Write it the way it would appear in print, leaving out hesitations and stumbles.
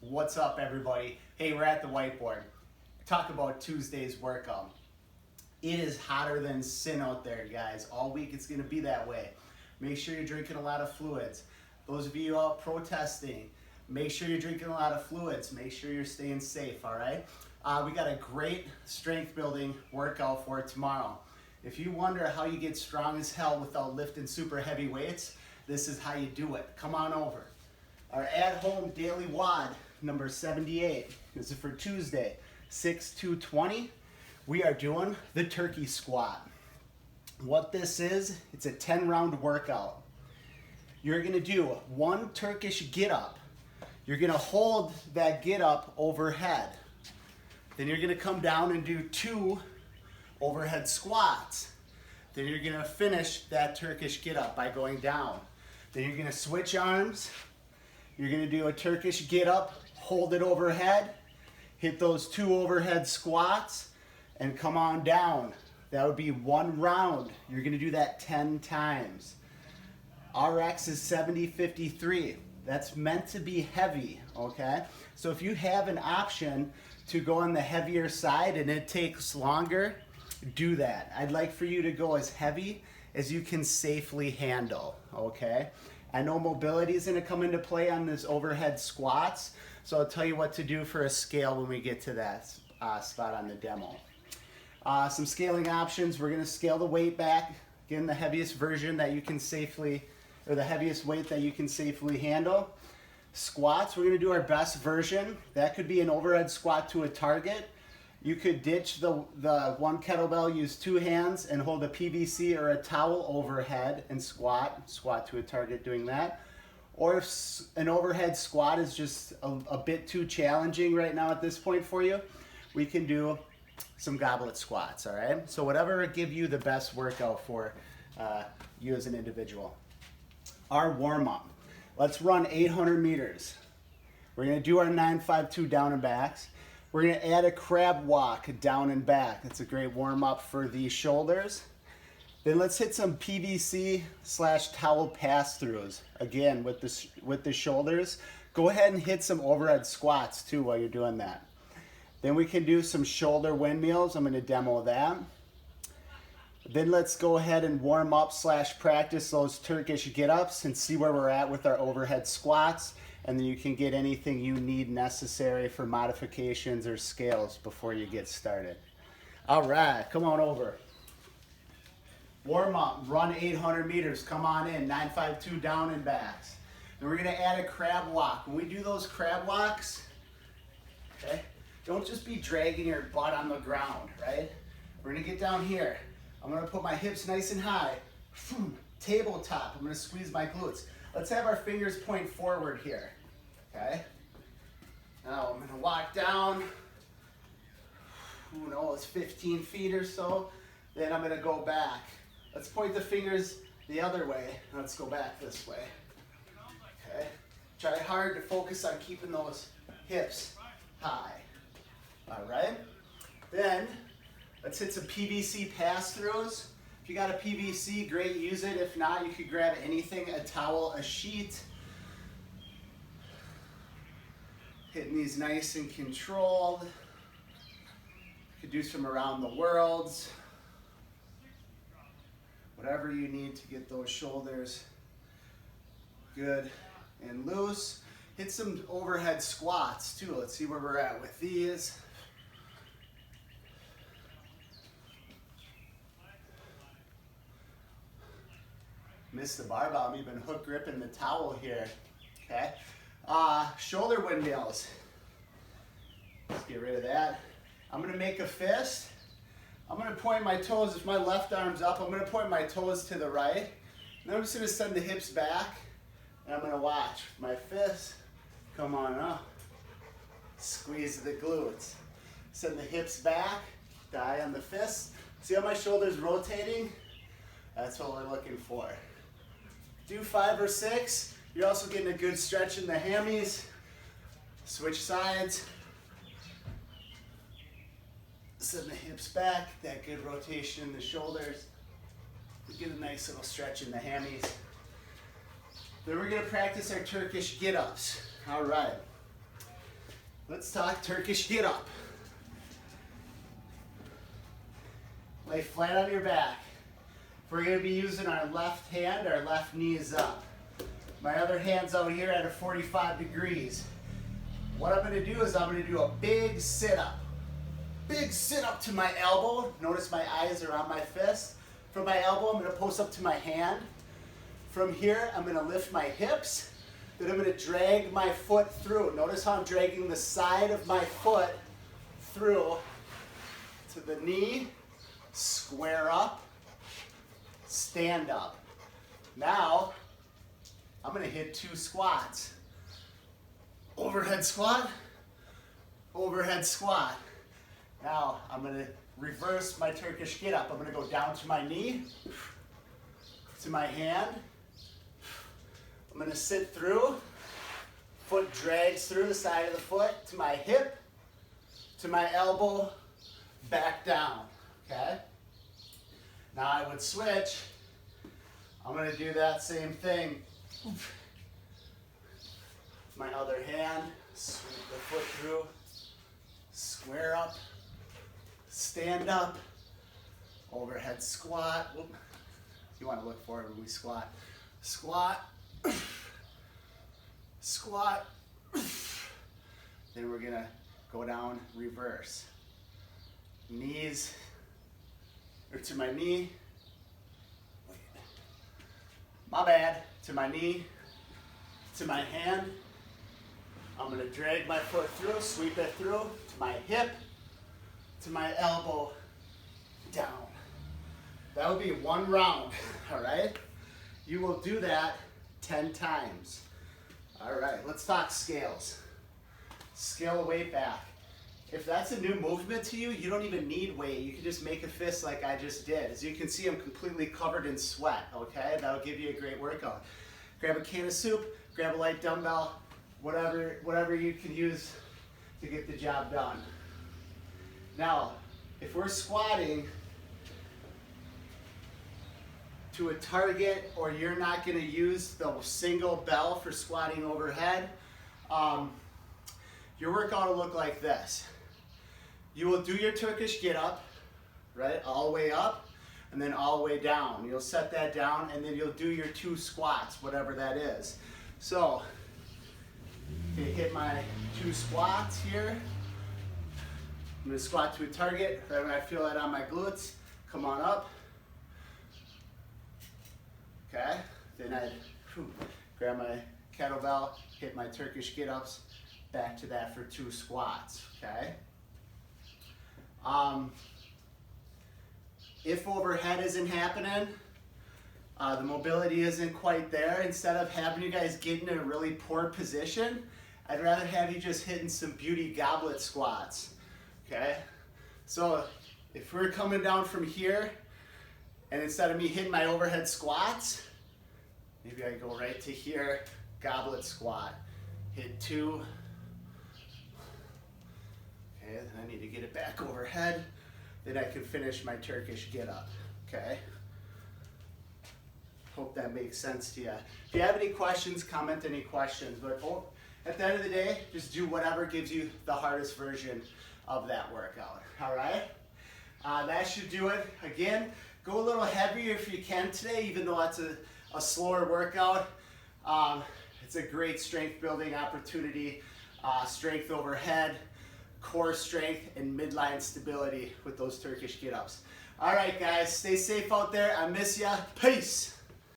What's up, everybody? Hey, we're at the whiteboard. Talk about Tuesday's workout. It is hotter than sin out there, guys. All week it's going to be that way. Make sure you're drinking a lot of fluids. Those of you out protesting, make sure you're drinking a lot of fluids. Make sure you're staying safe, all right? We got a great strength building workout for tomorrow. If you wonder how you get strong as hell without lifting super heavy weights, this is how you do it. Come on over. Our at-home daily WOD, number 78. This is for Tuesday, 6/2/20. We are doing the turkey squat. What this is, it's a 10-round workout. You're gonna do one Turkish get-up. You're gonna hold that get-up overhead. Then you're gonna come down and do 2 overhead squats. Then you're gonna finish that Turkish get-up by going down. Then you're gonna switch arms. You're gonna do a Turkish get-up, hold it overhead, hit those 2 overhead squats, and come on down. That would be 1 round. You're gonna do that 10 times. RX is 70-53. That's meant to be heavy, okay? So if you have an option to go on the heavier side and it takes longer, do that. I'd like for you to go as heavy as you can safely handle, okay? I know mobility is going to come into play on this overhead squats, so I'll tell you what to do for a scale when we get to that spot on the demo. Some scaling options. We're going to scale the weight back. Again, the heaviest version that you can safely, or the heaviest weight that you can safely handle. Squats, we're going to do our best version. That could be an overhead squat to a target. You could ditch the 1 kettlebell, use 2 hands and hold a PVC or a towel overhead and squat to a target doing that. Or if an overhead squat is just a bit too challenging right now at this point for you, we can do some goblet squats, all right? So whatever give you the best workout for you as an individual. Our warm-up, let's run 800 meters. We're gonna do our 952 down and backs. We're gonna add a crab walk down and back. That's a great warm up for the shoulders. Then let's hit some PVC/towel pass-throughs. Again, with the shoulders. Go ahead and hit some overhead squats too while you're doing that. Then we can do some shoulder windmills. I'm gonna demo that. Then let's go ahead and warm up / practice those Turkish get-ups and see where we're at with our overhead squats. And then you can get anything you need necessary for modifications or scales before you get started. All right, come on over. Warm up, run 800 meters, come on in, 952 down and backs. And we're gonna add a crab walk. When we do those crab walks, okay, don't just be dragging your butt on the ground, right? We're gonna get down here. I'm gonna put my hips nice and high. Tabletop, I'm gonna squeeze my glutes. Let's have our fingers point forward here, okay? Now I'm gonna walk down, who knows, 15 feet or so. Then I'm gonna go back. Let's point the fingers the other way. Let's go back this way, okay? Try hard to focus on keeping those hips high, all right? Then let's hit some PVC pass-throughs. If you got a PVC, great, use it. If not, you could grab anything, a towel, a sheet. Hitting these nice and controlled. You could do some around the worlds. Whatever you need to get those shoulders good and loose. Hit some overhead squats too. Let's see where we're at with these. Missed the barbell, I'm even hook gripping the towel here, okay? Shoulder windmills. Let's get rid of that. I'm gonna make a fist. I'm gonna point my toes, if my left arm's up, I'm gonna point my toes to the right. And then I'm just gonna send the hips back, and I'm gonna watch my fist come on up. Squeeze the glutes. Send the hips back, die on the fist. See how my shoulder's rotating? That's what we're looking for. Do 5 or 6. You're also getting a good stretch in the hammies. Switch sides. Send the hips back, that good rotation in the shoulders. Get a nice little stretch in the hammies. Then we're gonna practice our Turkish get-ups. All right. Let's talk Turkish get up. Lay flat on your back. We're going to be using our left hand, our left knee is up. My other hand's out here at a 45 degrees. What I'm going to do is I'm going to do a big sit-up. Big sit-up to my elbow. Notice my eyes are on my fist. From my elbow, I'm going to post up to my hand. From here, I'm going to lift my hips. Then I'm going to drag my foot through. Notice how I'm dragging the side of my foot through to the knee. Square up. Stand up. Now, I'm going to hit 2 squats. Overhead squat, overhead squat. Now, I'm going to reverse my Turkish get up. I'm going to go down to my knee, to my hand. I'm going to sit through. Foot drags through the side of the foot to my hip, to my elbow, back down. Okay? Now I would switch. I'm going to do that same thing. My other hand, sweep the foot through, square up, stand up, overhead squat. Whoop. You want to look forward when we squat. Squat, squat. Then we're gonna go down, reverse. Knees, or to my knee. My bad, to my knee, to my hand. I'm going to drag my foot through, sweep it through, to my hip, to my elbow, down. That would be 1 round, all right? You will do that 10 times. All right, let's talk scales. Scale a weight back. If that's a new movement to you, you don't even need weight. You can just make a fist like I just did. As you can see, I'm completely covered in sweat, okay? That'll give you a great workout. Grab a can of soup, grab a light dumbbell, whatever you can use to get the job done. Now, if we're squatting to a target, or you're not going to use the single bell for squatting overhead, your workout will look like this. You will do your Turkish get up, right, all the way up, and then all the way down. You'll set that down, and then you'll do your 2 squats, whatever that is. So, hit my 2 squats here. I'm going to squat to a target. Right when I feel that on my glutes, come on up. Okay, then I grab my kettlebell, hit my Turkish get-ups, back to that for 2 squats, okay? If overhead isn't happening, the mobility isn't quite there, instead of having you guys get in a really poor position, I'd rather have you just hitting some beauty goblet squats, okay? So if we're coming down from here, and instead of me hitting my overhead squats, maybe I go right to here, goblet squat, hit 2. Okay, then I need to get it back overhead. Then I can finish my Turkish get up, okay? Hope that makes sense to you. If you have any questions, comment any questions. But at the end of the day, just do whatever gives you the hardest version of that workout, all right? That should do it. Again, go a little heavier if you can today, even though that's a slower workout. It's a great strength building opportunity, strength overhead, core strength, and midline stability with those Turkish get-ups. All right, guys, stay safe out there. I miss ya. Peace.